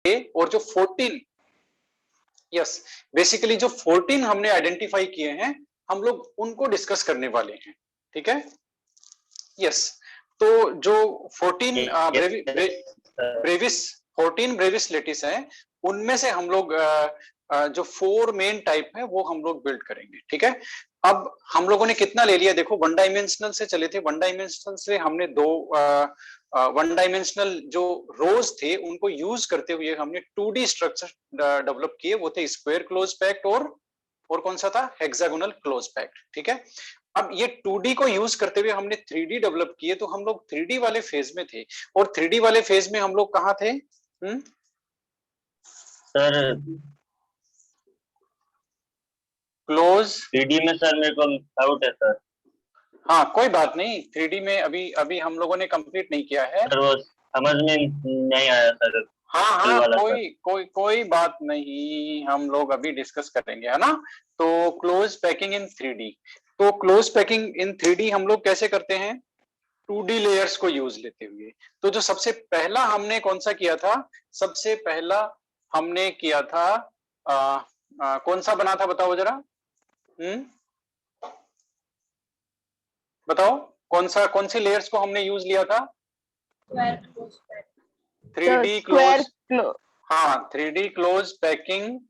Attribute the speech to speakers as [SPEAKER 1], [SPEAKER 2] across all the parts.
[SPEAKER 1] और जो 14, yes, basically जो 14 हमने आइडेंटिफाई किए हैं, हम लोग उनको डिस्कस करने वाले हैं, ठीक है। यस, तो जो 14 ब्रेविस 14 ब्रेविस लेटिस है, उनमें से हम लोग जो 4 मेन टाइप है वो हम लोग बिल्ड करेंगे, ठीक है। अब हम लोगों ने कितना ले लिया, देखो 1 डायमेंशनल से चले थे, 1 डायमेंशनल से हमने 1 डायमेंशनल जो रोज थे उनको यूज करते हुए हमने 2D स्ट्रक्चर डेवलप किए, वो थे स्क्वायर क्लोज पैक्ट और कौन सा था, हेक्सागोनल क्लोज पैक्ट, ठीक है। अब ये 2D को यूज करते हुए हमने 3D डेवलप किए, तो हम लोग 3D वाले फेज में थे, और 3D वाले फेज में हम लोग कहाँ थे
[SPEAKER 2] सर?
[SPEAKER 1] क्लोज
[SPEAKER 2] 3D में सर मेरे को डाउट है सर।
[SPEAKER 1] हाँ कोई बात नहीं, 3D में अभी हम लोगों ने कंप्लीट नहीं किया है
[SPEAKER 2] सर, वो समझ में नहीं आया सर।
[SPEAKER 1] हाँ कोई बात नहीं, हम लोग अभी डिस्कस करेंगे, है ना। तो क्लोज पैकिंग इन 3D, तो क्लोज पैकिंग इन 3D हम लोग कैसे करते हैं, 2D लेयर्स को यूज लेते हुए। तो जो सबसे पहला हमने कौन सा किया था, सबसे पहला हमने किया था कौन सा बना था, बताओ जरा। बताओ कौन सी लेयर्स को हमने यूज लिया था, 3D क्लोज, हाँ 3D close packing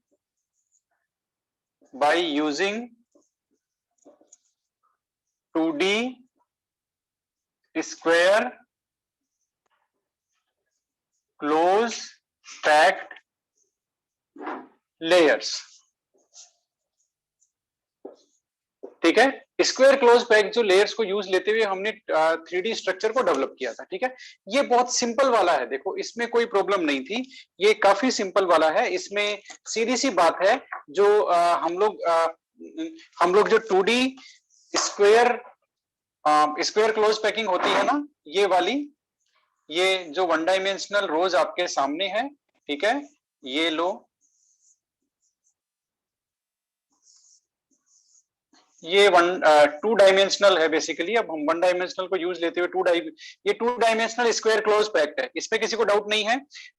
[SPEAKER 1] by using 2D square close packed layers, ठीक है। स्क्वायर क्लोज पैक जो लेयर्स को यूज लेते हुए हमने 3D स्ट्रक्चर को डेवलप किया था, ठीक है। ये बहुत सिंपल वाला है, देखो इसमें कोई प्रॉब्लम नहीं थी, ये काफी सिंपल वाला है। इसमें सीधी सी बात है, जो हम लोग जो 2D स्क्वायर क्लोज पैकिंग होती है ना, ये वाली, ये जो 1 डायमेंशनल रोज आपके सामने है, ठीक है, ये लो, ये 2 डायमेंशनल है बेसिकली। अब हम 1 डायमेंशनल को यूज लेते हुए ये 2 डायमेंशनल स्क्वायर क्लोज पैक्ट है, इसमें किसी को डाउट नहीं है।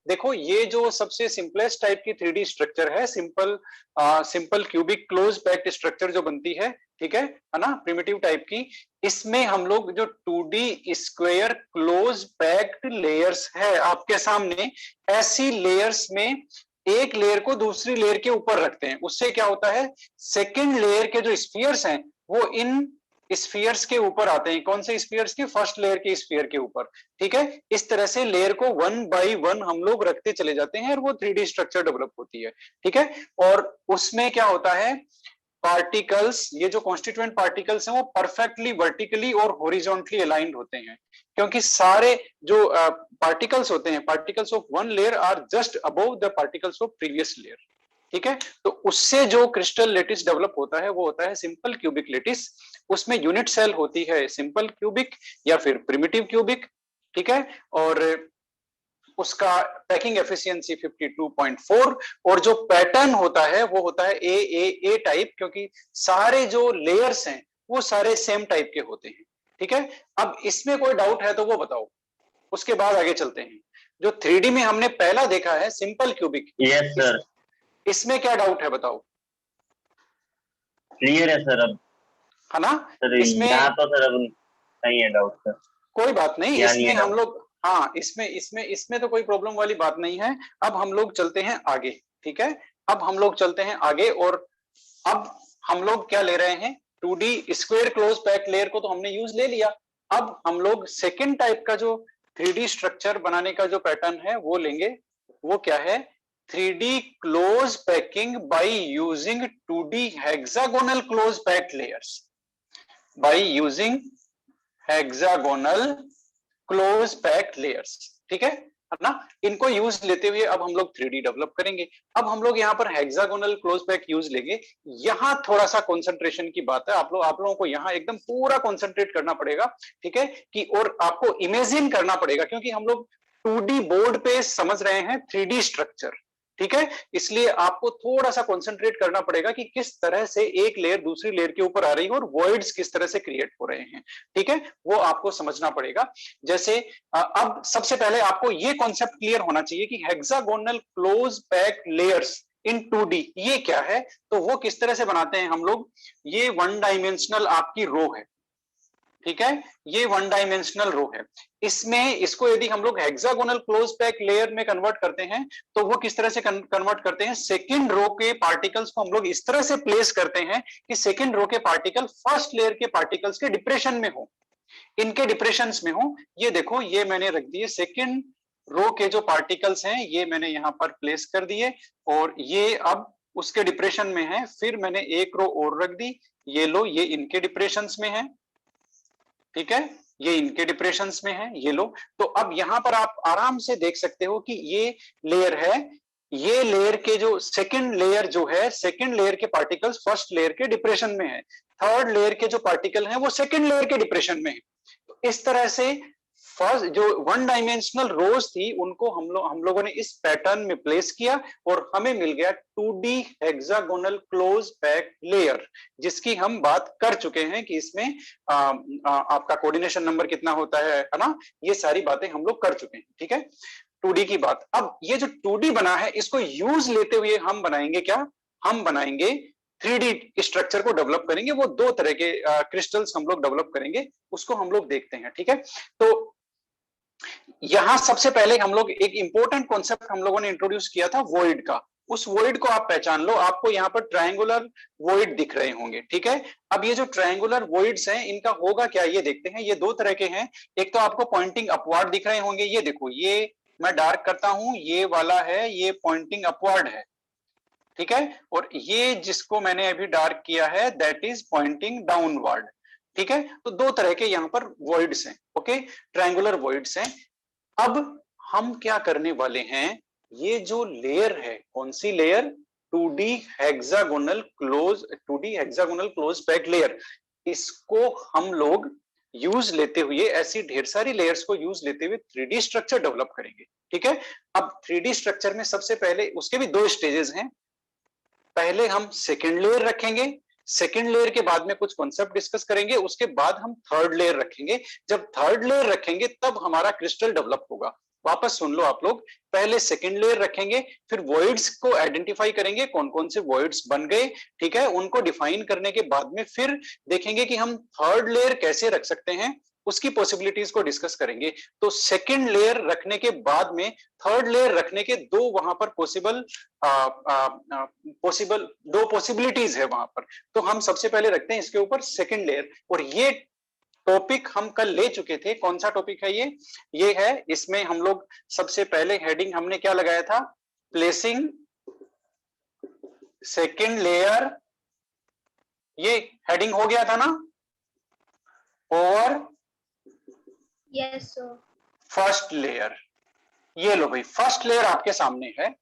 [SPEAKER 1] देखो ये जो सबसे सिंपलेस्ट टाइप की 3D स्ट्रक्चर है, simple cubic close packed structure जो बनती है, ठीक है ना, प्रिमिटिव टाइप की, इसमें हम लोग जो 2D square close pact layers है आपके सामने, ऐसी लेयर्स में एक लेयर को दूसरी लेयर के ऊपर रखते हैं। उससे क्या होता है, सेकंड लेयर के जो स्फीयर्स हैं वो इन स्फीयर्स के ऊपर आते हैं। कौन से स्फीयर्स के, फर्स्ट लेयर के स्फीयर के ऊपर, ठीक है। इस तरह से लेयर को 1 बाय 1 हम लोग रखते चले जाते हैं और वो 3D स्ट्रक्चर डेवलप होती है, ठीक है। और उसमें क्या होता है, पार्टिकल्स, ये जो कॉन्स्टिट्यूएंट पार्टिकल्स हैं वो परफेक्टली वर्टिकली और हॉरिजॉन्टली अलाइंड होते हैं, क्योंकि सारे जो पार्टिकल्स होते हैं, particles of one layer are just above the particles of previous layer, ठीक है। तो उससे जो क्रिस्टल लेटिस डेवलप होता है वो होता है सिंपल क्यूबिक लेटिस। उसमें यूनिट सेल होती है सिंपल क्यूबिक या फिर प्रिमिटिव क्यूबिक, ठीक है। और उसका पैकिंग एफिशिएंसी 52.4, और जो पैटर्न होता है वो होता है ए टाइप, क्योंकि सारे जो लेयर्स हैं वो सारे सेम टाइप के होते हैं, ठीक है। अब इसमें कोई डाउट है तो वो बताओ, उसके बाद आगे चलते हैं। जो 3D में हमने पहला देखा है सिंपल क्यूबिक,
[SPEAKER 2] यस सर।
[SPEAKER 1] इसमें क्या डाउट है बताओ,
[SPEAKER 2] क्लियर है सर अब,
[SPEAKER 1] है ना।
[SPEAKER 2] सर
[SPEAKER 1] इसमें
[SPEAKER 2] यहाँ तो सर अब नहीं है डाउट सर।
[SPEAKER 1] कोई बात नहीं,
[SPEAKER 2] यहाँ
[SPEAKER 1] इसमें हम लोग, हाँ इसमें तो कोई प्रॉब्लम वाली बात नहीं है। अब हम लोग चलते हैं आगे, ठीक है। अब हम लोग चलते हैं आगे, और अब हम लोग क्या ले रहे हैं, 2D square close packed layer को तो हमने यूज ले लिया। अब हम लोग सेकेंड टाइप का जो 3D स्ट्रक्चर बनाने का जो पैटर्न है वो लेंगे। वो क्या है, 3D close packing by using 2D hexagonal close packed layers, by using hexagonal close packed layers, ठीक है ना। इनको यूज लेते हुए अब हम लोग 3D डेवलप करेंगे। अब हम लोग यहाँ पर हेक्सागोनल क्लोज पैक यूज लेंगे। यहाँ थोड़ा सा कंसंट्रेशन की बात है, आप लोगों को यहाँ एकदम पूरा कंसंट्रेट करना पड़ेगा, ठीक है, कि और आपको इमेजिन करना पड़ेगा, क्योंकि हम लोग 2D बोर्ड पे समझ रहे हैं 3D स्ट्रक्चर, ठीक है, इसलिए आपको थोड़ा सा कंसंट्रेट करना पड़ेगा कि किस तरह से एक लेयर दूसरी लेयर के ऊपर आ रही है और वॉइड्स किस तरह से क्रिएट हो रहे हैं। ठीक है, वो आपको समझना पड़ेगा। जैसे अब सबसे पहले आपको ये कॉन्सेप्ट क्लियर होना चाहिए कि हेक्सागोनल क्लोज पैक लेयर्स इन 2D ये क्या है, तो वो किस तरह से बनाते हैं हम लोग। ये वन डायमेंशनल आपकी रो है, ठीक है, ये वन डायमेंशनल रो है। इसमें इसको यदि हम लोग हेक्सागोनल क्लोज पैक लेयर में कन्वर्ट करते हैं तो वो किस तरह से कन्वर्ट करते हैं, सेकंड रो के पार्टिकल्स को हम लोग इस तरह से प्लेस करते हैं कि सेकंड रो के पार्टिकल फर्स्ट लेयर के पार्टिकल्स के डिप्रेशन में हो, इनके डिप्रेशंस में हो। ये देखो, ये मैंने रख दिए सेकंड रो के जो पार्टिकल्स हैं ये मैंने यहां पर प्लेस कर दिए और ये अब उसके डिप्रेशन में है। फिर मैंने एक रो और रख दी, ये लो, ये इनके डिप्रेशंस में है, ठीक है, ये इनके डिप्रेशंस में है, ये लो। तो अब यहां पर आप आराम से देख सकते हो कि ये लेयर है, ये लेयर के जो सेकंड लेयर जो है, सेकंड लेयर के पार्टिकल्स फर्स्ट लेयर के डिप्रेशन में है, थर्ड लेयर के जो पार्टिकल हैं वो सेकंड लेयर के डिप्रेशन में है। तो इस तरह से फर्स्ट जो वन डायमेंशनल रोज थी उनको हम लोगों ने इस पैटर्न में प्लेस किया और हमें मिल गया 2D hexagonal close pack layer, जिसकी हम बात कर चुके हैं कि इसमें आपका कोऑर्डिनेशन नंबर कितना होता है ना, ये सारी बातें हम लोग कर चुके हैं। ठीक है, 2D की बात। अब ये जो 2D बना है इसको यूज लेते हुए हम बनाएंगे क्या, हम बनाएंगे 3D स्ट्रक्चर को डेवलप करेंगे। वो दो तरह के क्रिस्टल्स हम लोग डेवलप करेंगे, उसको हम लोग देखते हैं। ठीक है, तो यहां सबसे पहले हम लोग एक इंपॉर्टेंट कॉन्सेप्ट हम लोगों ने इंट्रोड्यूस किया था वॉइड का। उस वॉइड को आप पहचान लो, आपको यहाँ पर ट्रायंगुलर वॉइड दिख रहे होंगे। ठीक है, अब ये जो ट्रायंगुलर वॉइड्स हैं इनका होगा क्या, ये देखते हैं। ये दो तरह के हैं, एक तो आपको पॉइंटिंग अपवर्ड दिख रहे होंगे, ये देखो, ये मैं डार्क करता हूं, ये वाला है, ये पॉइंटिंग अपवर्ड है। ठीक है, और ये जिसको मैंने अभी डार्क किया है दैट इज पॉइंटिंग डाउनवर्ड। ठीक है, तो दो तरह के यहाँ पर वॉइड्स हैं, ओके, ट्रायंगुलर वॉइड्स हैं। अब हम क्या करने वाले हैं, ये जो लेयर है, कौन सी layer, 2D hexagonal close pack layer, इसको हम लोग यूज लेते हुए, ऐसी ढेर सारी लेयर्स को यूज लेते हुए 3D स्ट्रक्चर डेवलप करेंगे। ठीक है, अब 3D स्ट्रक्चर में सबसे पहले उसके भी दो स्टेजेस हैं। पहले हम सेकेंड लेयर रखेंगे, सेकेंड लेयर के बाद में कुछ कॉन्सेप्ट डिस्कस करेंगे, उसके बाद हम थर्ड लेयर रखेंगे। जब थर्ड लेयर रखेंगे तब हमारा क्रिस्टल डेवलप होगा। वापस सुन लो आप लोग, पहले सेकेंड लेयर रखेंगे, फिर वॉइड्स को आइडेंटिफाई करेंगे, कौन कौन से वॉइड्स बन गए, ठीक है, उनको डिफाइन करने के बाद में फिर देखेंगे कि हम थर्ड लेयर कैसे रख सकते हैं, उसकी पॉसिबिलिटीज को डिस्कस करेंगे। तो सेकेंड लेयर रखने के बाद में थर्ड लेयर रखने के दो वहां पर दो पॉसिबिलिटीज है वहां पर। तो हम सबसे पहले रखते हैं इसके ऊपर सेकेंड लेयर, और ये टॉपिक हम कल ले चुके थे। कौन सा टॉपिक है ये है, इसमें हम लोग सबसे पहले हेडिंग हमने क्या लगाया था, प्लेसिंग सेकेंड लेयर, ये हेडिंग हो गया था ना, और
[SPEAKER 3] यस सर,
[SPEAKER 1] फर्स्ट लेयर। ये लो भाई, फर्स्ट लेयर आपके सामने है,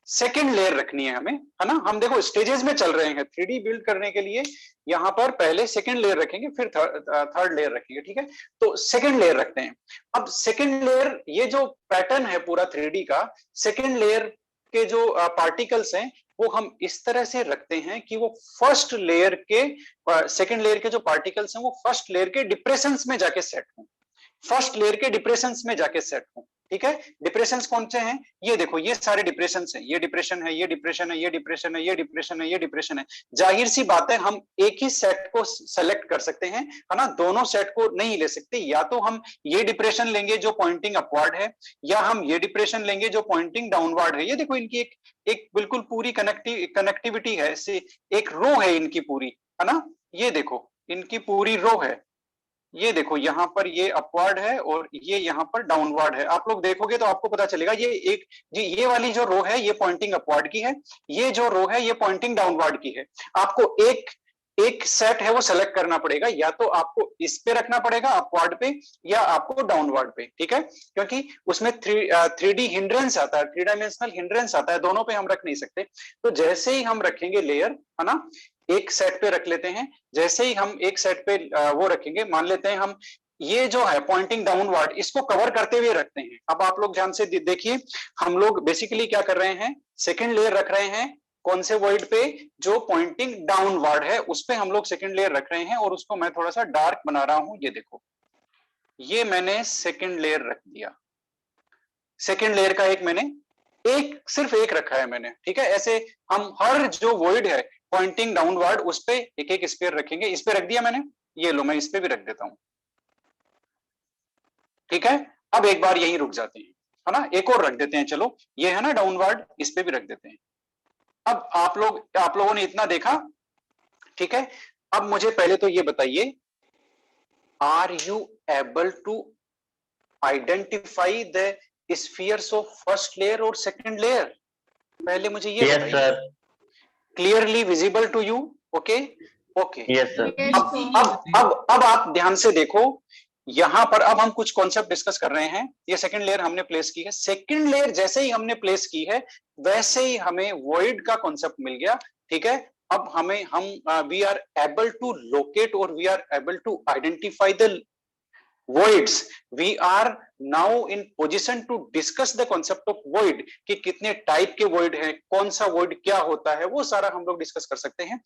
[SPEAKER 1] सेकेंड लेयर रखनी है हमें, है ना। हम देखो स्टेजेस में चल रहे हैं, 3D बिल्ड करने के लिए यहां पर पहले सेकेंड लेयर रखेंगे, फिर थर्ड लेयर रखेंगे। ठीक है, तो सेकेंड लेयर रखते हैं। अब सेकेंड लेयर, ये जो पैटर्न है पूरा 3D का, सेकेंड लेयर के जो पार्टिकल्स हैं वो हम इस तरह से रखते हैं कि वो फर्स्ट लेयर के, सेकेंड लेयर के जो पार्टिकल्स हैं वो फर्स्ट लेयर के डिप्रेशंस में जाके सेट हों, फर्स्ट लेयर के डिप्रेशंस में जाके सेट हों। ठीक है, डिप्रेशंस कौन से हैं, ये देखो, ये सारे डिप्रेशंस हैं, ये डिप्रेशन है, ये डिप्रेशन है, ये डिप्रेशन है, ये डिप्रेशन है, ये डिप्रेशन है। जाहिर सी बात है हम एक ही सेट को सेलेक्ट कर सकते हैं, है ना, दोनों सेट को नहीं ले सकते। या तो हम ये डिप्रेशन लेंगे जो पॉइंटिंग अपवर्ड है, या हम ये डिप्रेशन लेंगे जो पॉइंटिंग डाउनवर्ड है। ये देखो, इनकी एक बिल्कुल पूरी कनेक्टिविटी है, एक रो है इनकी पूरी, है ना। ये देखो, इनकी पूरी रो है, ये देखो, यहाँ पर ये अपवर्ड है और ये यहाँ पर डाउनवर्ड है। आप लोग देखोगे तो आपको पता चलेगा, ये वाली जो रो है ये पॉइंटिंग अपवर्ड की है, ये जो रो है ये पॉइंटिंग डाउनवर्ड की है। आपको एक सेट है वो सेलेक्ट करना पड़ेगा, या तो आपको इस पे रखना पड़ेगा अपवर्ड पे, या आपको डाउनवर्ड पे। ठीक है, क्योंकि उसमें 3D हिंड्रेंस आता है, 3 डायमेंशनल हिंड्रेंस आता है, दोनों पे हम रख नहीं सकते। तो जैसे ही हम रखेंगे लेयर, है ना, एक सेट पे रख लेते हैं, जैसे ही हम एक सेट पे वो रखेंगे, मान लेते हैं हम ये जो है पॉइंटिंग डाउनवर्ड, इसको कवर करते हुए रखते हैं। अब आप लोग ध्यान से देखिए, हम लोग बेसिकली क्या कर रहे हैं, सेकेंड लेयर रख रहे हैं कौन से वॉइड पे, जो पॉइंटिंग डाउनवर्ड है उस पे हम लोग सेकेंड लेयर रख रहे हैं, और उसको मैं थोड़ा सा डार्क बना रहा हूं। ये देखो, ये मैंने सेकेंड लेयर रख दिया। सेकेंड लेयर का एक मैंने सिर्फ एक रखा है मैंने, ठीक है। ऐसे हम हर जो वॉइड है पॉइंटिंग डाउनवर्ड उस पे एक एक स्फीयर रखेंगे। इस पे रख दिया मैंने, ये लो मैं इस पे भी रख देता हूं, ठीक है। अब एक बार यहीं रुक जाते हैं, है ना, एक और रख देते हैं, चलो ये है ना डाउनवर्ड, इस पे भी रख देते हैं। अब आप लोगों ने इतना देखा, ठीक है। अब मुझे पहले तो ये बताइए, are you able to identify the spheres of first layer और सेकंड लेयर? पहले मुझे ये
[SPEAKER 2] Yes,
[SPEAKER 1] बताइए,
[SPEAKER 2] sir.
[SPEAKER 1] Clearly visible to you? Okay okay.
[SPEAKER 2] Yes, sir.
[SPEAKER 3] Yes, sir.
[SPEAKER 1] अब आप ध्यान से देखो, यहां पर अब हम कुछ कॉन्सेप्ट डिस्कस कर रहे हैं। ये सेकंड लेयर हमने प्लेस की है, सेकंड लेयर जैसे ही हमने प्लेस की है वैसे ही हमें वॉइड का कॉन्सेप्ट मिल गया, ठीक है। अब हम we are able to locate और we are able to identify the voids. We are now in position to discuss the concept of void, कि कितने टाइप के void हैं, कौन सा void क्या होता है, वो सारा हम लोग डिस्कस कर सकते हैं।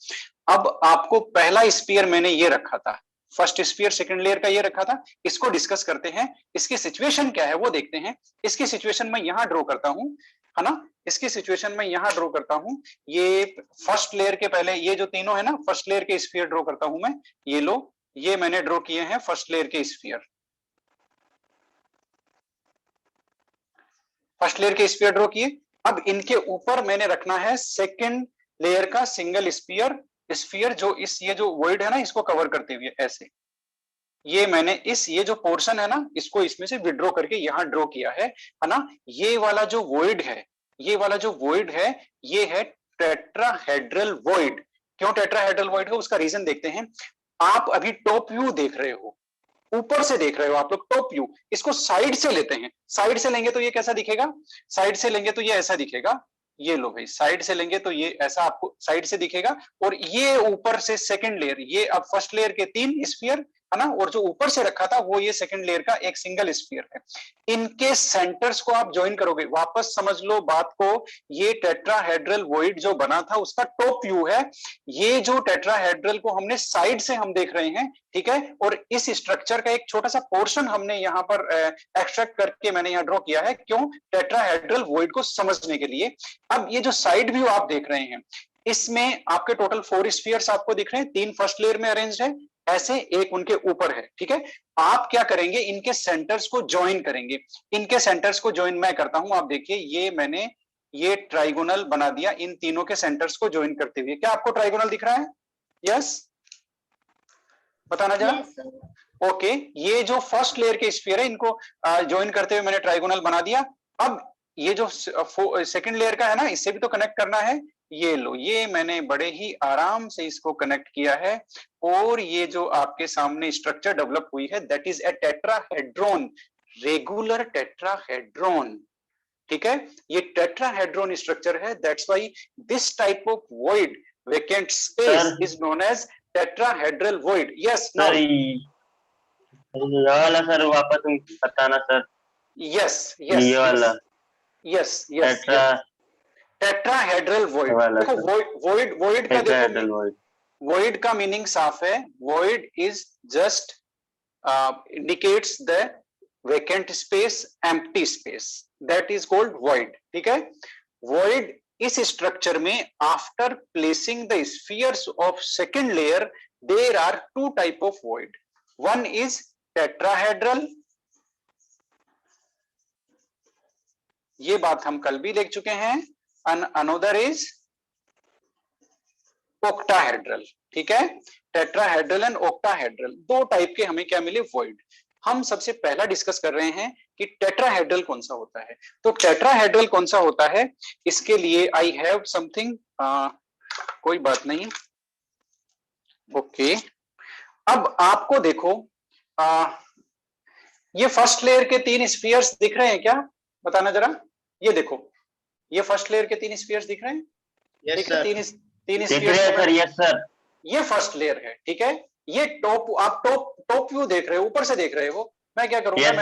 [SPEAKER 1] अब आपको पहला स्पीयर मैंने ये रखा था, फर्स्ट स्पीयर सेकंड लेयर का ये रखा था, इसको डिस्कस करते हैं। इसकी सिचुएशन क्या है वो देखते हैं। इसकी सिचुएशन मैं यहां ड्रॉ करता हूं, है ना, इसकी सिचुएशन मैं यहां ड्रॉ करता हूं। ये फर्स्ट लेयर के पहले ये जो तीनों है ना, फर्स्ट लेयर के स्फीयर ड्रॉ करता हूं मैं। ये लो, ये मैंने ड्रॉ किए हैं फर्स्ट लेयर के स्फीयर, फर्स्ट लेयर के स्फीयर ड्रॉ किए। अब इनके ऊपर मैंने रखना है सेकंड लेयर का सिंगल स्फीयर जो ये जो वॉइड है ना इसको कवर करते हुए ऐसे। ये मैंने ये जो पोर्शन है ना इसको इसमें से विड्रॉ करके यहां ड्रॉ किया है ना। ये वाला जो वॉइड है, ये वाला जो वॉइड है, ये है टेट्राहेड्रल वॉइड। क्यों टेट्राहेड्रल वॉइड है उसका रीजन देखते हैं। आप अभी टॉप व्यू देख रहे हो, ऊपर से देख रहे हो आप लोग टॉप व्यू। इसको साइड से लेते हैं, साइड से लेंगे तो ये कैसा दिखेगा, साइड से लेंगे तो ये ऐसा दिखेगा। ये लो भाई, साइड से लेंगे तो ये ऐसा आपको साइड से दिखेगा। और ये ऊपर से सेकंड लेयर, ये अब फर्स्ट लेयर के 3 स्फीयर है ना, और जो ऊपर से रखा था वो ये सेकंड लेयर का एक सिंगल स्फीयर है। इनके सेंटर्स को आप ज्वाइन करोगे, वापस समझ लो बात को। ये टेट्राहेड्रल वॉइड जो बना था उसका टॉप व्यू है। ये जो टेट्राहेड्रल को हमने साइड से हम देख रहे हैं, ठीक है। और इस स्ट्रक्चर का एक छोटा सा पोर्शन हमने यहाँ पर एक्सट्रैक्ट करके मैंने यहाँ ड्रॉ किया है। क्यों? टेट्राहेड्रल वॉइड को समझने के लिए। अब ये जो साइड व्यू आप देख रहे हैं, इसमें आपके टोटल 4 स्फीयर्स आपको दिख रहे हैं। 3 फर्स्ट लेयर में अरेंज्ड है, ऐसे एक उनके ऊपर है, ठीक है। आप क्या करेंगे, इनके सेंटर्स को ज्वाइन करेंगे। इनके सेंटर्स को ज्वाइन मैं करता हूं। आप देखिए, ये मैंने ये ट्राइगोनल बना दिया इन तीनों के सेंटर्स को ज्वाइन करते हुए। क्या आपको ट्राइगोनल दिख रहा है? यस, बताना जरा।
[SPEAKER 3] Yes, sir.
[SPEAKER 1] ओके, ये जो फर्स्ट लेयर के स्फीयर है इनको ज्वाइन करते हुए मैंने ट्राइगोनल बना दिया। अब ये जो सेकंड लेयर का है ना, इससे भी तो कनेक्ट करना है। ये लो, ये मैंने बड़े ही आराम से इसको कनेक्ट किया है। और ये जो आपके सामने स्ट्रक्चर डेवलप हुई है, that is a tetrahedron, regular tetrahedron, ठीक है। ये टेट्राहेड्रॉन स्ट्रक्चर है। That's why this type of void vacant space is known as tetrahedral void. Yes,
[SPEAKER 2] sir ये वाला सर वापस बताना सर।
[SPEAKER 1] यस
[SPEAKER 2] ये वाला
[SPEAKER 1] यस यस, टेट्राहेड्रल वॉइड। देखो वॉइड का देखो, वॉइड का मीनिंग साफ है। Void is just indicates the vacant space, empty space, that is called void, ठीक है। वॉइड इस स्ट्रक्चर में after placing the spheres of second layer there are 2 type of void. One is tetrahedral, ये बात हम कल भी देख चुके हैं। अनदर इज ओक्टाहेड्रल, ठीक है। टेट्राहेड्रल एंड ओक्टाहेड्रल, 2 टाइप के हमें क्या मिले, वॉइड। हम सबसे पहला डिस्कस कर रहे हैं कि टेट्राहेड्रल कौन सा होता है। तो टेट्राहेड्रल कौन सा होता है, इसके लिए आई हैव समथिंग, कोई बात नहीं, ओके। अब आपको देखो, ये फर्स्ट लेयर के 3 स्फीयर्स दिख रहे हैं क्या, बताना जरा। ये देखो, ये फर्स्ट लेयर के 3 स्फीयर्स दिख रहे हैं?
[SPEAKER 2] Yes sir,
[SPEAKER 1] 3 spheres
[SPEAKER 2] sir. Yes sir,
[SPEAKER 1] ये फर्स्ट लेयर है, ठीक है। ये आप टॉप व्यू देख रहे हो, ऊपर से देख रहे हो। मैं क्या करूंगा,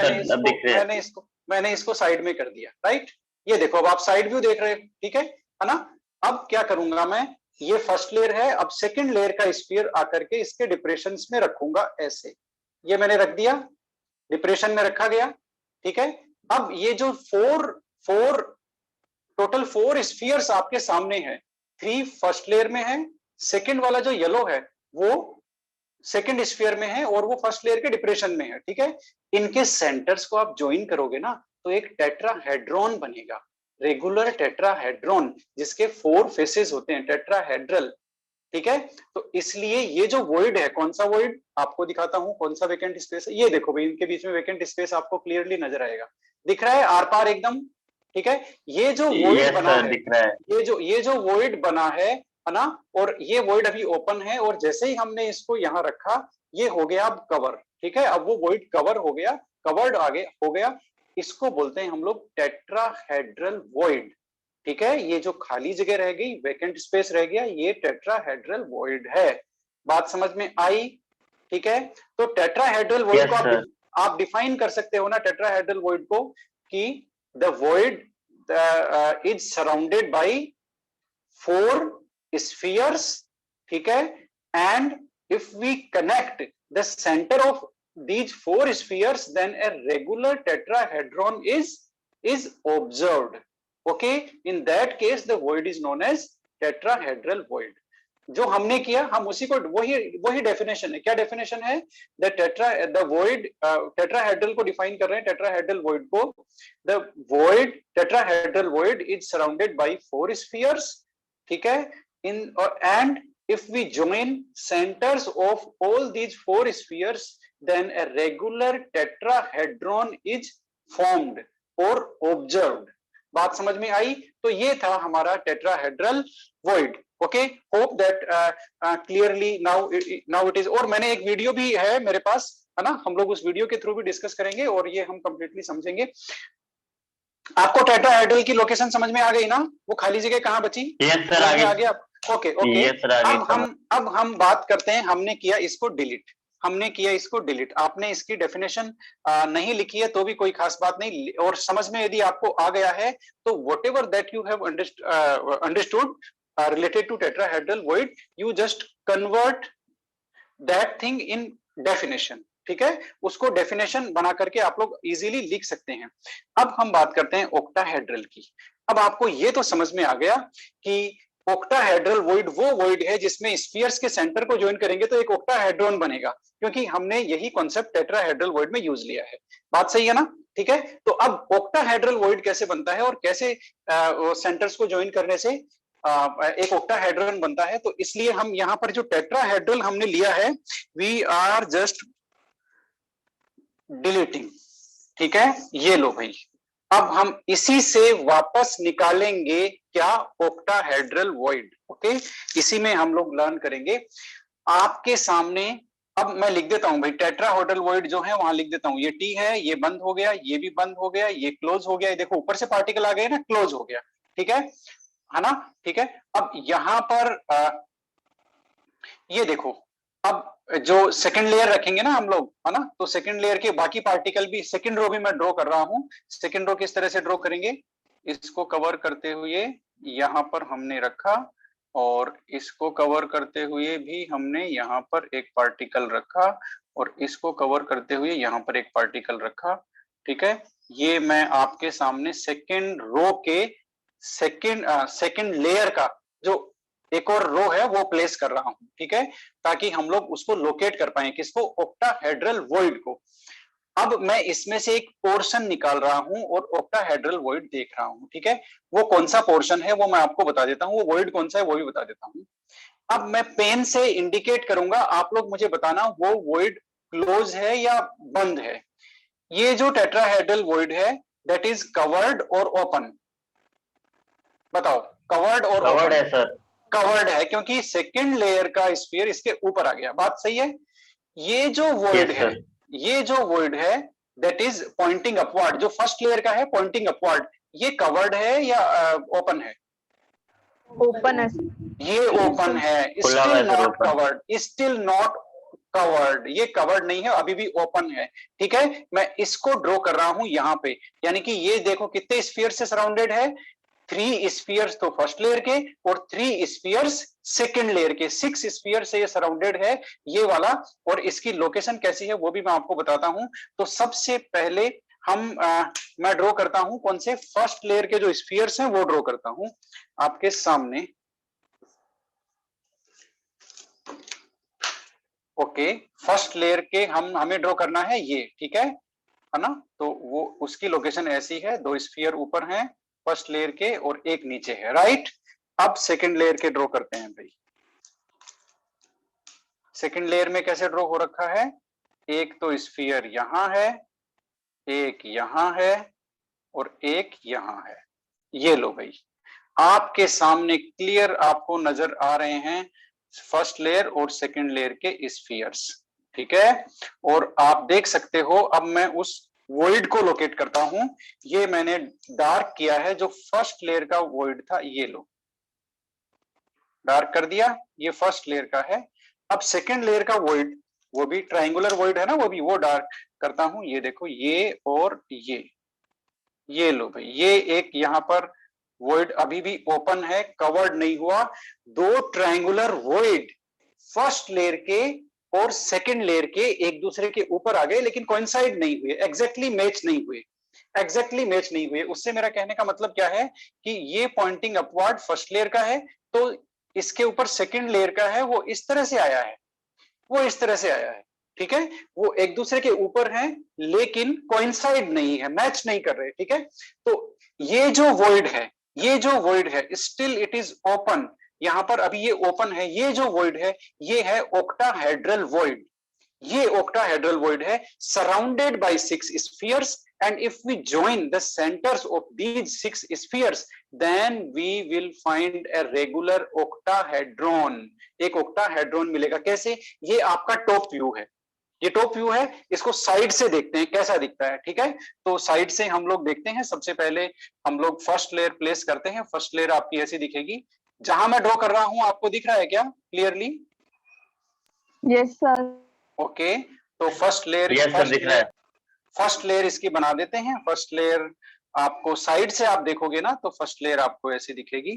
[SPEAKER 1] मैंने इसको साइड में कर दिया, राइट। ये देखो, अब आप साइड व्यू देख रहे हो, ठीक है। है ना। अब क्या करूंगा मैं, ये फर्स्ट लेयर है, अब सेकंड लेयर का स्फीयर आकर के इसके डिप्रेशन में रखूंगा ऐसे, ये मैंने रख दिया, डिप्रेशन में रखा गया, ठीक है। अब ये जो टोटल 4 स्फीयर्स आपके सामने है, 3 फर्स्ट लेयर में है, सेकंड वाला जो येलो है वो सेकंड स्फीयर में है और वो फर्स्ट लेयर के डिप्रेशन में है, ठीक है। इनके सेंटर्स को आप ज्वाइन करोगे ना तो एक टेट्राहेड्रॉन बनेगा, रेगुलर टेट्राहेड्रॉन, जिसके 4 फेसेस होते हैं, टेट्राहेड्रल, ठीक है। तो इसलिए ये जो वॉइड है, कौन सा वॉइड आपको दिखाता हूं, कौन सा वेकेंट स्पेस है, ये देखो भाई, इनके बीच में वेकेंट स्पेस आपको क्लियरली नजर आएगा, दिख रहा है आर पार एकदम, ठीक है। ये जो वॉइड बना है,
[SPEAKER 2] दिख रहा है,
[SPEAKER 1] ये जो वॉइड बना है ना, और ये वॉइड अभी ओपन है, और जैसे ही हमने इसको यहाँ रखा ये हो गया अब कवर, ठीक है। अब वो वॉइड कवर हो गया, कवर्ड आगे हो गया, इसको बोलते हैं हम लोग टेट्राहेड्रल वॉइड, ठीक है। ये जो खाली जगह रह गई, वैकेंट स्पेस रह गया, ये टेट्राहेड्रल वॉइड है। बात समझ में आई, ठीक है। तो टेट्राहेड्रल वॉइड को आप डिफाइन कर सकते हो ना, टेट्राहेड्रल वॉइड को, कि the void is surrounded by 4 spheres, ठीक है। And if we connect the centre of these 4 spheres, then a regular tetrahedron is observed. Okay, in that case the void is known as tetrahedral void. जो हमने किया हम उसी को, वही definition है, क्या डेफिनेशन है, द वॉइड, टेट्राहेड्रल को डिफाइन कर रहे हैं, टेट्राहेड्रल वॉइड को, the void, tetrahedral void is surrounded by 4 spheres, ठीक है। In and if we join centers of all these 4 spheres, then a regular tetrahedron is formed or observed. बात समझ में आई। तो ये था हमारा tetrahedral void. Okay, hope that clearly now it is. और मैंने एक वीडियो भी है मेरे पास, है ना, हम लोग उस वीडियो के थ्रू भी डिस्कस करेंगे और ये हम कंप्लीटली समझेंगे। आपको टेट्राहेड्रल की लोकेशन समझ में आ गई ना, वो खाली जगह कहाँ बची?
[SPEAKER 2] यस सर, आ गया।
[SPEAKER 1] ओके ओके, अब हम बात करते हैं, हमने किया इसको डिलीट, आपने इसकी डेफिनेशन नहीं लिखी है तो भी कोई खास बात नहीं, और समझ में यदि आपको आ गया है तो whatever that you have understood related to tetrahedral void, you just convert that thing in definition, ठीक है। उसको डेफिनेशन बना करके आप लोग इजीली लिख सकते हैं। अब हम बात करते हैं ऑक्टाहेड्रल की। अब आपको ये तो समझ में आ गया कि ऑक्टाहेड्रल वॉइड वो वॉइड है जिसमें स्फीयर्स के सेंटर को ज्वाइन करेंगे तो एक ऑक्टाहेड्रॉन बनेगा, क्योंकि हमने यही कॉन्सेप्ट टेट्राहेड्रल वॉइड में यूज लिया है। बात सही है ना, ठीक है। तो अब ऑक्टाहेड्रल वॉइड कैसे बनता है और कैसे सेंटर्स को ज्वाइन करने से एक ऑक्टाहेड्रॉन बनता है, तो इसलिए हम यहाँ पर जो टेट्राहेड्रल हमने लिया है, वी आर जस्ट डिलीटिंग, ठीक है। ये लो भाई, अब हम इसी से वापस निकालेंगे क्या, ऑक्टाहेड्रल वॉइड। ओके, इसी में हम लोग लर्न करेंगे। आपके सामने अब मैं लिख देता हूं भाई, टेट्राहेड्रल वॉइड जो है वहां लिख देता हूं, ये टी है, ये बंद हो गया, ये भी बंद हो गया, ये क्लोज हो गया, ये देखो ऊपर से पार्टिकल आ गए ना, क्लोज हो गया, ठीक है ना, ठीक है। अब यहां पर ये देखो, अब जो सेकंड लेयर रखेंगे ना हम लोग, है ना, तो सेकंड लेयर के बाकी पार्टिकल भी, सेकंड रो भी मैं ड्रॉ कर रहा हूं। सेकंड रो किस तरह से ड्रॉ करेंगे, इसको कवर करते हुए यहां पर हमने रखा, और इसको कवर करते हुए भी हमने यहाँ पर एक पार्टिकल रखा, और इसको कवर करते हुए यहाँ पर एक पार्टिकल रखा, ठीक है। ये मैं आपके सामने सेकंड रो के सेकंड लेयर का जो एक और रो है वो प्लेस कर रहा हूं, ठीक है, ताकि हम लोग उसको लोकेट कर पाए, किसको, ऑक्टाहेड्रल वॉइड को। अब मैं इसमें से एक पोर्शन निकाल रहा हूं और ऑक्टाहेड्रल वॉइड देख रहा हूं, ठीक है। वो कौन सा पोर्शन है वो मैं आपको बता देता हूं, वो वॉइड कौन सा है वो भी बता देता हूं। अब मैं पेन से इंडिकेट करूंगा, आप लोग मुझे बताना वो वॉइड क्लोज है या बंद है। ये जो टेट्राहेड्रल वॉइड है दैट इज कवर्ड और ओपन, बताओ, कवर्ड और
[SPEAKER 2] कवर्ड है सर,
[SPEAKER 1] कवर्ड है, क्योंकि सेकंड लेयर का स्फीयर इसके ऊपर आ गया। बात सही है। ये जो वॉइड है, ये जो वॉइड है दैट इज पॉइंटिंग अपवर्ड, जो फर्स्ट लेयर का है पॉइंटिंग अपवर्ड, ये कवर्ड है या ओपन है?
[SPEAKER 3] ओपन है।
[SPEAKER 1] ये ओपन है, still not covered, still not covered, ये कवर्ड नहीं है, अभी भी ओपन है, ठीक है। मैं इसको ड्रॉ कर रहा हूं यहाँ पे, यानी कि ये देखो कितने स्फीयर से सराउंडेड है, 3 स्फीयर्स तो फर्स्ट लेयर के और 3 स्फीयर्स सेकेंड लेयर के, 6 स्फीयर से ये सराउंडेड है ये वाला। और इसकी लोकेशन कैसी है वो भी मैं आपको बताता हूं। तो सबसे पहले मैं ड्रॉ करता हूं कौन से, फर्स्ट लेयर के जो स्फीयर्स हैं वो ड्रॉ करता हूं आपके सामने। ओके, फर्स्ट लेयर के हमें ड्रॉ करना है ये, ठीक है ना। तो वो उसकी लोकेशन ऐसी है, 2 स्फीयर ऊपर हैं फर्स्ट लेयर के और एक नीचे है, राइट। अब सेकंड लेयर के ड्रॉ करते हैं भाई। सेकंड लेयर में कैसे ड्रॉ हो रखा है, एक तो स्फीयर यहां है, एक यहां है और एक यहां है। ये लो भाई, आपके सामने क्लियर आपको नजर आ रहे हैं फर्स्ट लेयर और सेकंड लेयर के स्फीयर्स, ठीक है। और आप देख सकते हो, अब मैं उस वॉइड को लोकेट करता हूं। ये मैंने डार्क किया है, जो फर्स्ट लेयर का वॉइड था, ये लो डार्क कर दिया, ये फर्स्ट लेयर का है। अब सेकंड लेयर का वॉइड, वो भी ट्रायंगुलर वॉइड है ना, वो डार्क करता हूं। ये देखो, ये और ये लो भाई, ये एक यहाँ पर वॉइड अभी भी ओपन है, कवर्ड नहीं हुआ। 2 ट्रायंगुलर वॉइड फर्स्ट लेयर के और सेकंड लेयर के एक दूसरे के ऊपर आ गए, लेकिन कोइंसाइड नहीं हुए, एग्जैक्टली मैच नहीं हुए, एग्जैक्टली मैच नहीं हुए। उससे मेरा कहने का मतलब क्या है कि ये पॉइंटिंग अपवर्ड फर्स्ट लेयर का है, तो इसके ऊपर सेकंड लेयर का है, वो इस तरह से आया है, वो इस तरह से आया है, ठीक है। वो एक दूसरे के ऊपर हैं लेकिन कोइंसाइड नहीं है, मैच नहीं कर रहे, ठीक है। तो ये जो वॉइड है, ये जो वॉइड है, स्टिल इट इज ओपन। यहां पर अभी ये ओपन है। ये जो वॉइड है ये है ओक्टाहेड्रल वॉइड, ये octahedral void है, surrounded by 6 spheres, and if we join the centers of these 6 spheres, then we will find a regular octahedron। एक octahedron मिलेगा। कैसे? ये आपका टॉप व्यू है, ये टॉप व्यू है। इसको साइड से देखते हैं कैसा दिखता है, ठीक है। तो साइड से हम लोग देखते हैं। सबसे पहले हम लोग फर्स्ट लेयर प्लेस करते हैं। फर्स्ट लेयर आपकी ऐसी दिखेगी। जहां मैं ड्रॉ कर रहा हूं आपको दिख रहा है क्या क्लियरली?
[SPEAKER 3] Yes sir.
[SPEAKER 1] ओके, तो फर्स्ट लेयर, फर्स्ट लेयर इसकी बना देते हैं। फर्स्ट लेयर आपको साइड से आप देखोगे ना, तो फर्स्ट लेयर आपको ऐसी दिखेगी,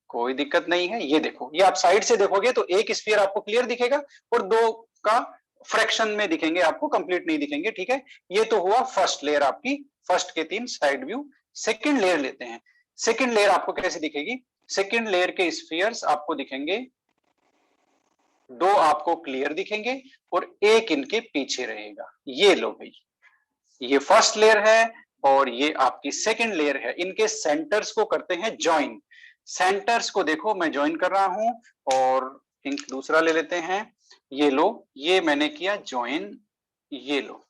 [SPEAKER 1] कोई दिक्कत नहीं है। ये देखो, ये आप साइड से देखोगे तो एक स्फीयर आपको क्लियर दिखेगा और 2 का फ्रैक्शन में दिखेंगे आपको, कंप्लीट नहीं दिखेंगे, ठीक है। ये तो हुआ फर्स्ट लेयर आपकी, फर्स्ट के 3 साइड व्यू। सेकंड लेयर लेते हैं। सेकंड लेयर आपको कैसे दिखेगी? सेकंड लेयर के स्फीयर्स आपको दिखेंगे, 2 आपको क्लियर दिखेंगे और एक इनके पीछे रहेगा। ये लो भाई, ये फर्स्ट लेयर है और ये आपकी सेकंड लेयर है। इनके सेंटर्स को करते हैं ज्वाइन। सेंटर्स को देखो, मैं ज्वाइन कर रहा हूं और इंक दूसरा ले लेते हैं। ये लो, ये मैंने किया ज्वाइन। ये लो,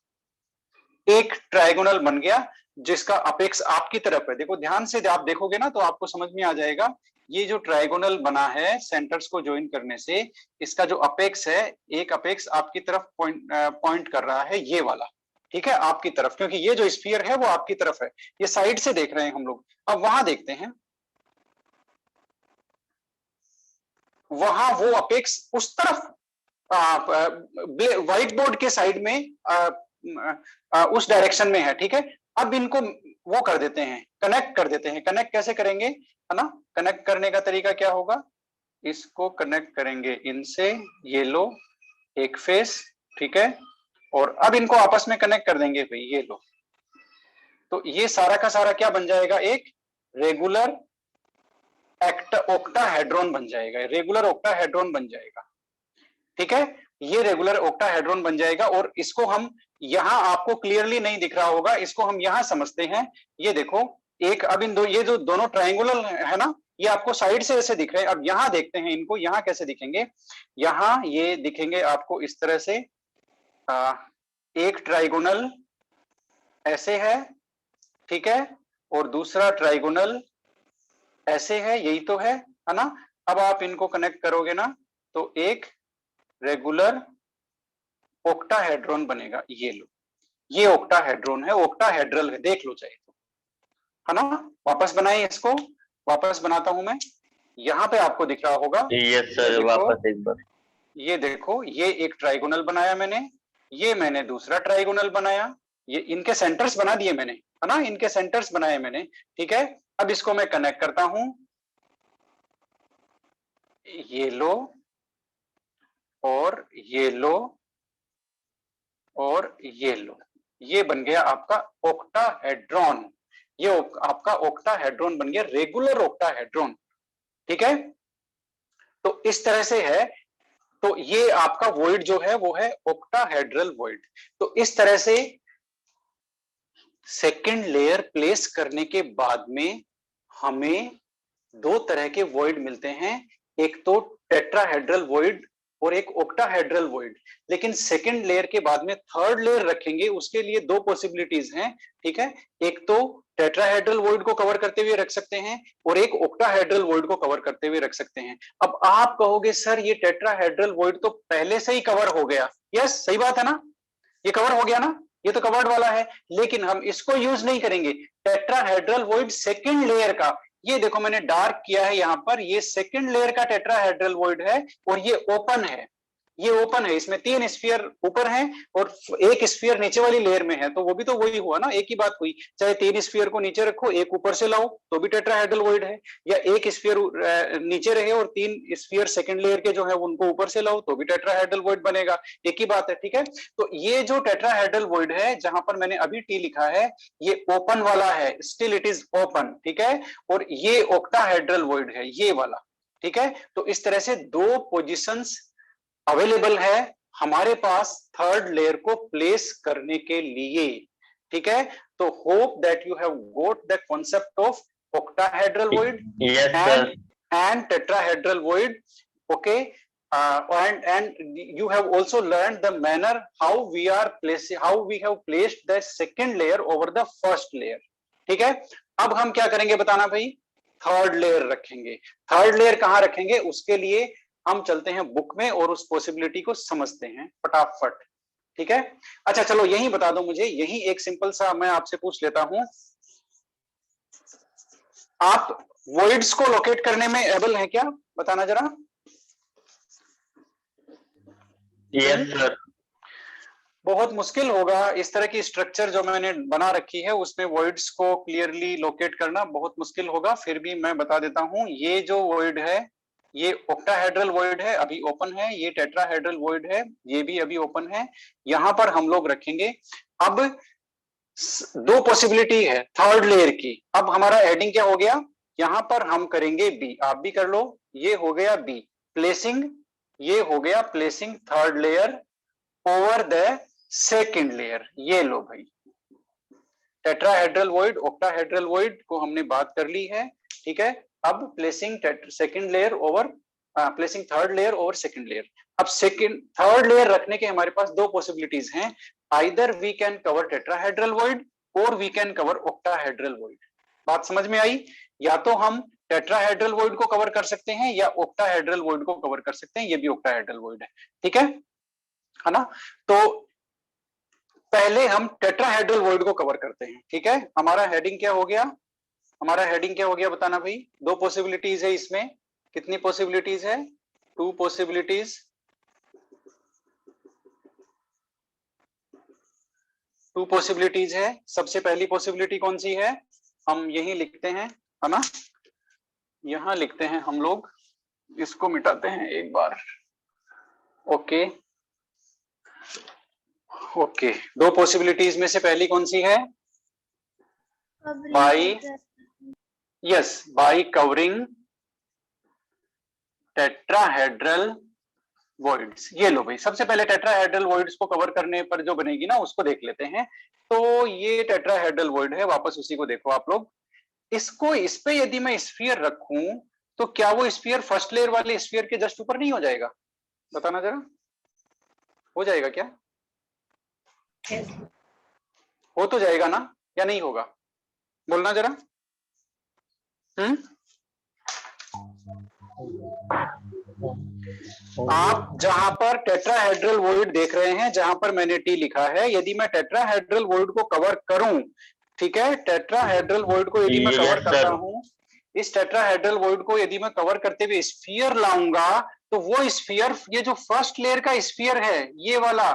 [SPEAKER 1] एक ट्रायगोनल बन गया जिसका अपेक्स आपकी तरफ है। देखो ध्यान से आप देखोगे ना तो आपको समझ में आ जाएगा। ये जो ट्रायगोनल बना है सेंटर्स को ज्वाइन करने से, इसका जो अपेक्स है, एक अपेक्स आपकी तरफ पॉइंट कर रहा है, ये वाला, ठीक है, आपकी तरफ, क्योंकि ये जो स्फीयर है वो आपकी तरफ है। ये साइड से देख रहे हैं हम लोग। अब वहां देखते हैं, वहां वो अपेक्स उस तरफ व्हाइट बोर्ड के साइड में उस डायरेक्शन में है, ठीक है। अब इनको वो कर देते हैं, कनेक्ट कर देते हैं। कनेक्ट कैसे करेंगे, है ना? कनेक्ट करने का तरीका क्या होगा? इसको कनेक्ट करेंगे इनसे। ये लो, एक फेस, ठीक है। और अब इनको आपस में कनेक्ट कर देंगे भाई, ये लो। तो ये सारा का सारा क्या बन जाएगा? एक रेगुलर ऑक्टाहेड्रॉन बन जाएगा, रेगुलर ऑक्टाहेड्रॉन बन जाएगा, ठीक है। ये रेगुलर ऑक्टाहेड्रॉन बन जाएगा। और इसको हम यहां, आपको क्लियरली नहीं दिख रहा होगा, इसको हम यहां समझते हैं। ये देखो, एक, अब इन दो, ये जो दोनों ट्रायंगुलर है ना, ये आपको साइड से ऐसे दिख रहे हैं। अब यहां देखते हैं इनको, यहां कैसे दिखेंगे। यहां ये दिखेंगे आपको इस तरह से, एक ट्राइगोनल ऐसे है, ठीक है, और दूसरा ट्राइगोनल ऐसे है, यही तो है ना। अब आप इनको कनेक्ट करोगे ना तो एक रेगुलर ऑक्टाहेड्रॉन बनेगा। ये लो, ये ऑक्टाहेड्रॉन है, ऑक्टाहेड्रल है, देख लो चाहे तो, है ना। वापस बनाए इसको, वापस बनाता हूं मैं। यहाँ पे आपको दिख रहा होगा।
[SPEAKER 2] यस सर, वापस एक बार।
[SPEAKER 1] ये देखो, ये एक ट्राइगोनल बनाया मैंने, ये मैंने दूसरा ट्राइगोनल बनाया, ये इनके सेंटर्स बना दिए मैंने, है ना, इनके सेंटर्स बनाए मैंने, ठीक है। अब इसको मैं कनेक्ट करता हूं, ये लो और ये लो और ये लो, ये बन गया आपका ओक्टाहेड्रॉन। ये आपका ओक्टाहेड्रॉन बन गया, रेगुलर ओक्टाहेड्रॉन, ठीक है। तो इस तरह से है, तो ये आपका वॉइड जो है वो है ओक्टाहेड्रल वॉइड। तो इस तरह से सेकेंड लेयर प्लेस करने के बाद में हमें दो तरह के वॉइड मिलते हैं, एक तो टेट्राहेड्रल वॉइड और एक ओक्टाहेड्रल वॉइड। लेकिन सेकेंड लेयर के बाद में थर्ड लेयर रखेंगे, उसके लिए दो पॉसिबिलिटीज हैं, ठीक है। एक तो टेट्राहेड्रल वॉइड को कवर करते हुए रख सकते हैं और एक ओक्टाहेड्रल वॉइड को कवर करते हुए रख सकते हैं। अब आप कहोगे सर ये टेट्राहेड्रल वॉइड तो पहले से ही कवर हो गया। यस, सही बात है ना, ये कवर हो गया ना, ये तो कवर्ड वाला है, लेकिन हम इसको यूज नहीं करेंगे। टेट्राहेड्रल वॉइड सेकेंड लेयर का, ये देखो मैंने डार्क किया है यहां पर, ये सेकेंड लेयर का टेट्राहेड्रल वॉइड है और ये ओपन है, ये ओपन है, इसमें 3 स्फीयर ऊपर हैं और एक स्फीयर नीचे वाली लेयर में है, तो वो भी तो वही हुआ ना, एक ही बात हुई। चाहे 3 स्फीयर को नीचे रखो, एक ऊपर से लाओ तो भी टेट्राहेड्रल वॉइड है, या एक स्फीयर नीचे रहे और 3 स्फीयर सेकंड लेयर के जो है उनको ऊपर से लाओ तो भी टेट्राहेड्रल वॉइड बनेगा, एक ही बात है, ठीक है। तो ये जो टेट्राहेड्रल वॉइड है, जहां पर मैंने अभी टी लिखा है, ये ओपन वाला है, स्टिल इट इज ओपन, ठीक है। और ये ओक्टाहेड्रल वॉइड है, ये वाला, ठीक है। तो इस तरह से दो पोजिशंस अवेलेबल है हमारे पास थर्ड लेयर को प्लेस करने के लिए, ठीक है। तो hope that you have got the concept of octahedral void and tetrahedral void, okay. And you have also learned the manner how we have placed the second layer over the first layer, ठीक है। अब हम क्या करेंगे बताना भाई, third layer रखेंगे। Third layer कहां रखेंगे, उसके लिए हम चलते हैं बुक में और उस पॉसिबिलिटी को समझते हैं फटाफट, ठीक है। अच्छा चलो यही बता दो मुझे, यही एक सिंपल सा मैं आपसे पूछ लेता हूं, आप वॉइड्स को लोकेट करने में एबल हैं क्या, बताना जरा।
[SPEAKER 2] Yes sir.
[SPEAKER 1] बहुत मुश्किल होगा, इस तरह की स्ट्रक्चर जो मैंने बना रखी है उसमें वॉइड्स को क्लियरली लोकेट करना बहुत मुश्किल होगा, फिर भी मैं बता देता हूं। ये जो वॉइड है ये ऑक्टाहेड्रल वॉइड है, अभी ओपन है, ये टेट्राहेड्रल वॉइड है, ये भी अभी ओपन है, यहां पर हम लोग रखेंगे। अब दो पॉसिबिलिटी है थर्ड लेयर की, अब हमारा हेडिंग क्या हो गया, यहां पर हम करेंगे बी, आप भी कर लो, ये हो गया बी प्लेसिंग, ये हो गया placing third layer over the second layer, ये लो भाई। टेट्राहेड्रल वॉइड ऑक्टाहेड्रल वॉइड को हमने बात कर ली है, ठीक है। अब placing second layer over placing third layer over second layer. अब सेकंड थर्ड लेयर रखने के हमारे पास दो पॉसिबिलिटीज हैं, either we can cover tetrahedral void और we can cover octahedral void. बात समझ में आई, या तो हम टेट्राहेड्रल वॉइड को कवर कर सकते हैं या ऑक्टाहेड्रल वॉइड को कवर कर सकते हैं, ये भी ऑक्टाहेड्रल वॉइड है, ठीक है ना। तो पहले हम टेट्राहेड्रल वॉइड को कवर करते हैं, ठीक है। हमारा हेडिंग क्या हो गया, हमारा हेडिंग क्या हो गया बताना भाई। दो पॉसिबिलिटीज है इसमें, कितनी पॉसिबिलिटीज है, 2 पॉसिबिलिटीज, 2 पॉसिबिलिटीज है। सबसे पहली पॉसिबिलिटी कौन सी है, हम यही लिखते हैं, है ना, यहां लिखते हैं हम लोग, इसको मिटाते हैं एक बार, ओके ओके। दो पॉसिबिलिटीज में से पहली कौन सी है, by, yes, by covering tetrahedral voids. ये लो भाई, सबसे पहले टेट्राहेड्रल वॉइड्स को कवर करने पर जो बनेगी ना उसको देख लेते हैं। तो ये टेट्राहेड्रल वॉइड है, वापस उसी को देखो आप लोग। इसको इस पे यदि मैं स्फीयर रखूं तो क्या वो स्फीयर फर्स्ट लेयर वाले स्फीयर के जस्ट ऊपर नहीं हो जाएगा, बताना जरा, हो जाएगा क्या, हो तो जाएगा ना, या नहीं होगा, बोलना जरा। आप जहां पर टेट्राहेड्रल वॉइड देख रहे हैं, जहां पर मैंने टी लिखा है, यदि मैं टेट्राहेड्रल वॉइड को कवर करूं, ठीक है, टेट्राहेड्रल वॉइड को यदि मैं कवर करता हूं, इस टेट्राहेड्रल वॉइड को यदि मैं कवर करते हुए स्फीयर लाऊंगा, तो वो स्फीयर, ये जो फर्स्ट लेयर का स्फीयर है ये वाला,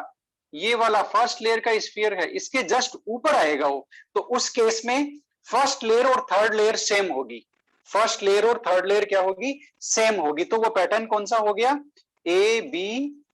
[SPEAKER 1] ये वाला फर्स्ट लेयर का स्फीयर है, इसके जस्ट ऊपर आएगा वो, तो उस केस में फर्स्ट लेयर और थर्ड लेयर सेम होगी, फर्स्ट लेयर और थर्ड लेयर क्या होगी, सेम होगी। तो वो पैटर्न कौन सा हो गया, ए बी